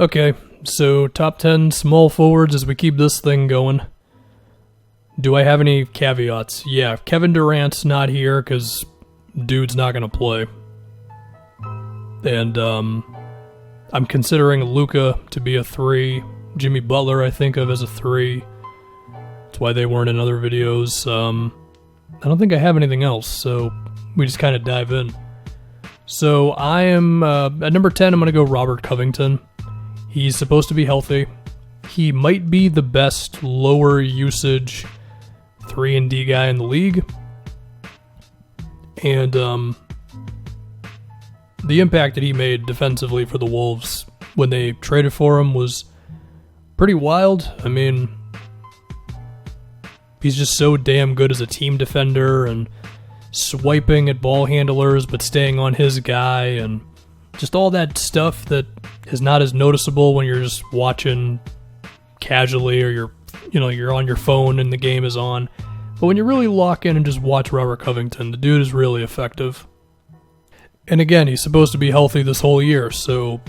Okay, so top 10 small forwards as we keep this thing going. Do I have any caveats? Yeah, Kevin Durant's not here because dude's not going to play. And I'm considering Luka to be a 3. Jimmy Butler I think of as a 3. That's why they weren't in other videos. I don't think I have anything else, so we just kind of dive in. So I am, at number 10, I'm going to go Robert Covington. He's supposed to be healthy. He might be the best lower usage 3-and-D guy in the league. And the impact that he made defensively for the Wolves when they traded for him was pretty wild. I mean, he's just so damn good as a team defender and swiping at ball handlers but staying on his guy and just all that stuff that is not as noticeable when you're just watching casually or you're on your phone and the game is on. But when you really lock in and just watch Robert Covington, the dude is really effective. And again, he's supposed to be healthy this whole year, so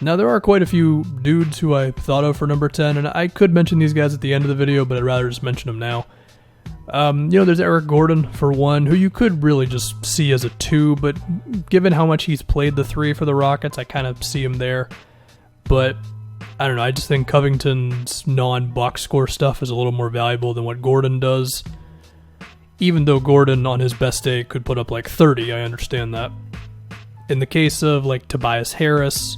now there are quite a few dudes who I thought of for number 10, and I could mention these guys at the end of the video, but I'd rather just mention them now. There's Eric Gordon, for one, who you could really just see as a 2, but given how much he's played the 3 for the Rockets, I kind of see him there. But, I don't know, I just think Covington's non-box score stuff is a little more valuable than what Gordon does. Even though Gordon, on his best day, could put up like 30, I understand that. In the case of, like, Tobias Harris,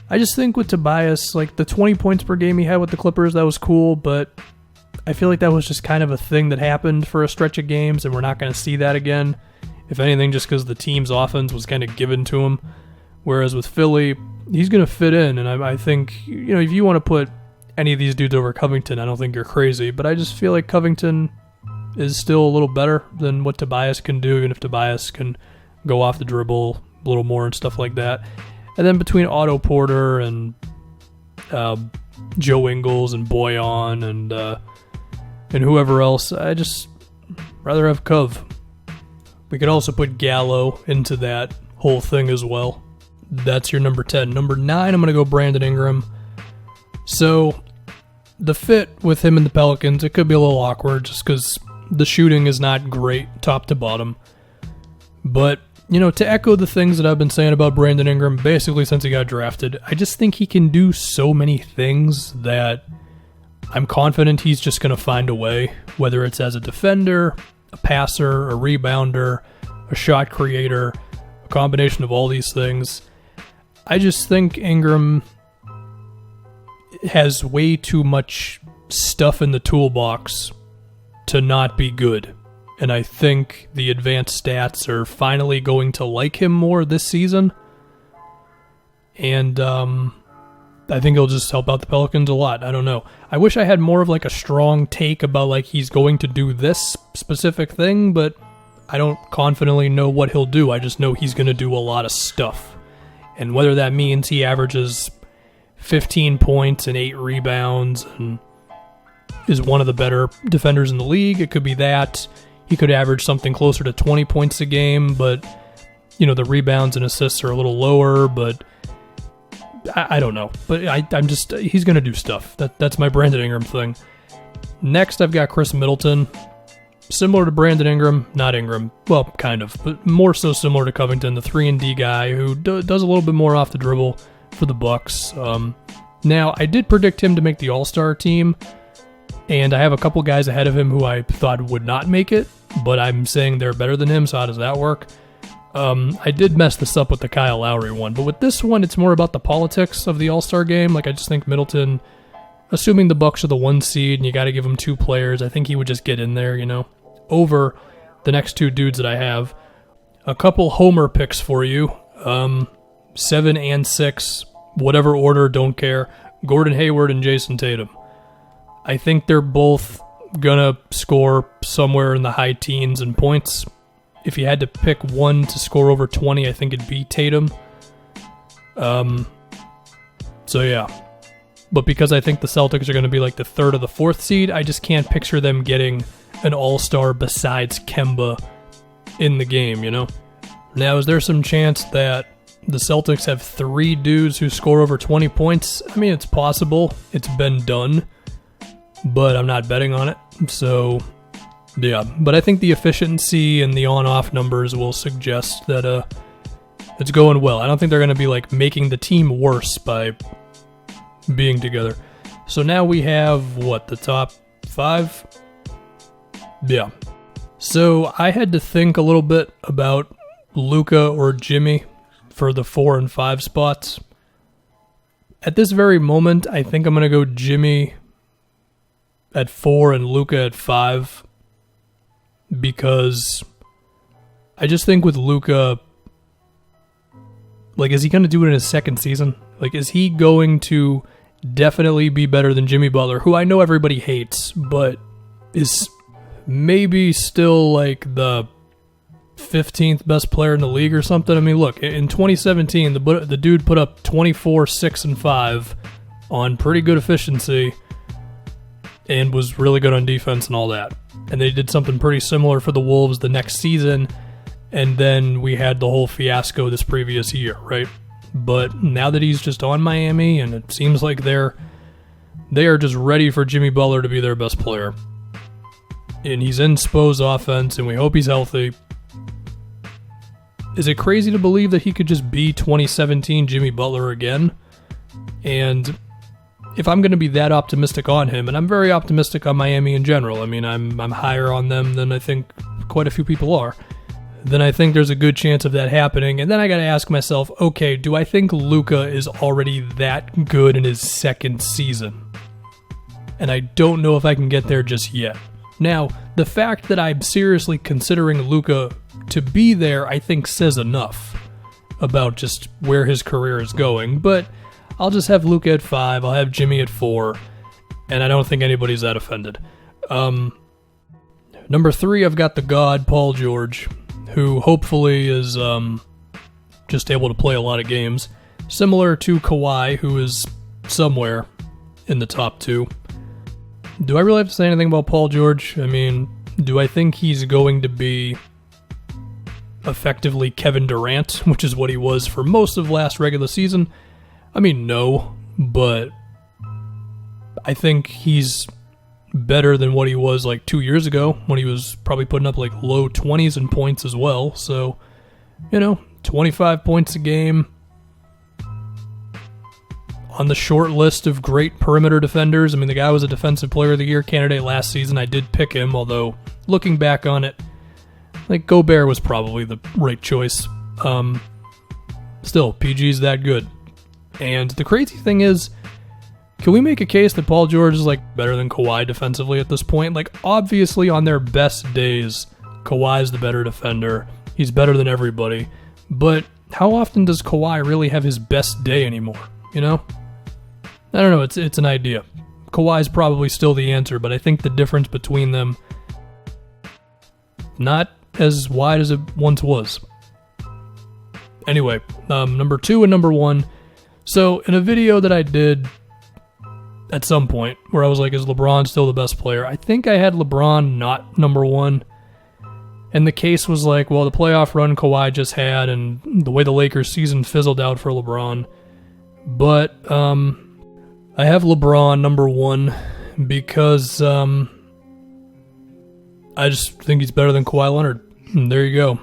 I just think with Tobias, like, the 20 points per game he had with the Clippers, that was cool, but I feel like that was just kind of a thing that happened for a stretch of games, and we're not going to see that again. If anything, just because the team's offense was kind of given to him. Whereas with Philly, he's going to fit in, and I think, if you want to put any of these dudes over Covington, I don't think you're crazy, but I just feel like Covington is still a little better than what Tobias can do, even if Tobias can go off the dribble a little more and stuff like that. And then between Otto Porter and Joe Ingles and Boyan and whoever else, I just rather have Cov. We could also put Gallo into that whole thing as well. That's your number 10. Number 9, I'm going to go Brandon Ingram. So the fit with him and the Pelicans, it could be a little awkward just because the shooting is not great top to bottom. But, to echo the things that I've been saying about Brandon Ingram basically since he got drafted, I just think he can do so many things that I'm confident he's just going to find a way, whether it's as a defender, a passer, a rebounder, a shot creator, a combination of all these things. I just think Ingram has way too much stuff in the toolbox to not be good. And I think the advanced stats are finally going to like him more this season. And I think he'll just help out the Pelicans a lot. I don't know. I wish I had more of like a strong take about like he's going to do this specific thing, but I don't confidently know what he'll do. I just know he's going to do a lot of stuff. And whether that means he averages 15 points and 8 rebounds and is one of the better defenders in the league, it could be that. He could average something closer to 20 points a game, but, the rebounds and assists are a little lower, but I don't know. But he's going to do stuff. That's my Brandon Ingram thing. Next, I've got Chris Middleton. Similar to Brandon Ingram, not Ingram, well, kind of, but more so similar to Covington, the 3-and-D guy who does a little bit more off the dribble for the Bucks. Now, I did predict him to make the All-Star team, and I have a couple guys ahead of him who I thought would not make it, but I'm saying they're better than him, so how does that work? I did mess this up with the Kyle Lowry one, but with this one, it's more about the politics of the All-Star game. Like, I just think Middleton, assuming the Bucks are the 1 seed and you got to give him 2 players, I think he would just get in there, over the next 2 dudes that I have. A couple homer picks for you. 7 and 6, whatever order, don't care. Gordon Hayward and Jason Tatum. I think they're both gonna score somewhere in the high teens in points. If you had to pick one to score over 20, I think it'd be Tatum. So yeah. But because I think the Celtics are going to be like the 3rd or the 4th seed, I just can't picture them getting an all-star besides Kemba in the game, Now, is there some chance that the Celtics have 3 dudes who score over 20 points. I mean, it's possible. It's been done, but I'm not betting on it. So, yeah. But I think the efficiency and the on-off numbers will suggest that it's going well. I don't think they're going to be like making the team worse by being together. So now we have, the top 5? Yeah. So I had to think a little bit about Luka or Jimmy for the 4 and 5 spots. At this very moment, I think I'm going to go Jimmy at 4 and Luka at 5, because I just think with Luka, like, is he going to do it in his second season? Like, is he going to definitely be better than Jimmy Butler, who I know everybody hates, but is maybe still like the 15th best player in the league or something? I mean, look, in 2017, the dude put up 24, 6, and 5 on pretty good efficiency and was really good on defense and all that. And they did something pretty similar for the Wolves the next season, and then we had the whole fiasco this previous year, right? But now that he's just on Miami, and it seems like they are just ready for Jimmy Butler to be their best player. And he's in Spo's offense, and we hope he's healthy. Is it crazy to believe that he could just be 2017 Jimmy Butler again? And if I'm going to be that optimistic on him, and I'm very optimistic on Miami in general, I mean, I'm higher on them than I think quite a few people are, then I think there's a good chance of that happening. And then I got to ask myself, okay, do I think Luka is already that good in his second season? And I don't know if I can get there just yet. Now, the fact that I'm seriously considering Luka to be there, I think says enough about just where his career is going. But I'll just have Luka at 5, I'll have Jimmy at 4, and I don't think anybody's that offended. Number 3, I've got the God, Paul George, who hopefully is just able to play a lot of games. Similar to Kawhi, who is somewhere in the top 2. Do I really have to say anything about Paul George? I mean, do I think he's going to be effectively Kevin Durant, which is what he was for most of last regular season? I mean, no, but I think he's better than what he was like 2 years ago, when he was probably putting up like low 20s in points as well. So, 25 points a game. On the short list of great perimeter defenders. I mean, the guy was a Defensive Player of the Year candidate last season. I did pick him, although looking back on it, like, Gobert was probably the right choice. Still, PG's that good. And the crazy thing is, can we make a case that Paul George is like better than Kawhi defensively at this point? Like, obviously on their best days, Kawhi's the better defender. He's better than everybody. But how often does Kawhi really have his best day anymore? I don't know, it's an idea. Kawhi's probably still the answer, but I think the difference between them, not as wide as it once was. Anyway, number 2 and number 1. So, in a video that I did at some point, where I was like, is LeBron still the best player? I think I had LeBron not number 1. And the case was like, well, the playoff run Kawhi just had, and the way the Lakers season fizzled out for LeBron. But, I have LeBron number 1 because I just think he's better than Kawhi Leonard. And there you go.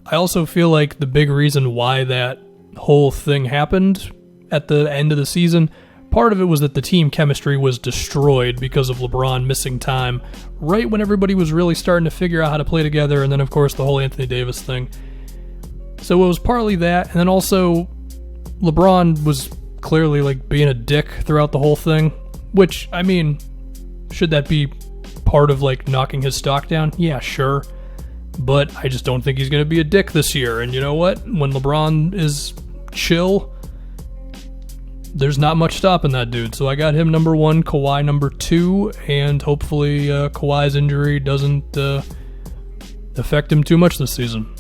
I also feel like the big reason why that whole thing happened at the end of the season, part of it was that the team chemistry was destroyed because of LeBron missing time right when everybody was really starting to figure out how to play together, and then, of course, the whole Anthony Davis thing. So it was partly that, and then also LeBron was clearly like being a dick throughout the whole thing, which, I mean, should that be part of like knocking his stock down? Yeah, sure. But I just don't think he's going to be a dick this year. And you know what? When LeBron is chill, there's not much stopping that dude. So I got him number 1, Kawhi number 2, and hopefully Kawhi's injury doesn't affect him too much this season.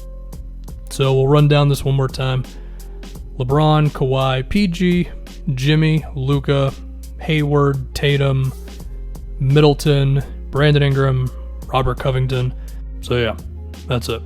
So we'll run down this one more time. LeBron, Kawhi, PG, Jimmy, Luka, Hayward, Tatum, Middleton, Brandon Ingram, Robert Covington. So yeah, that's it.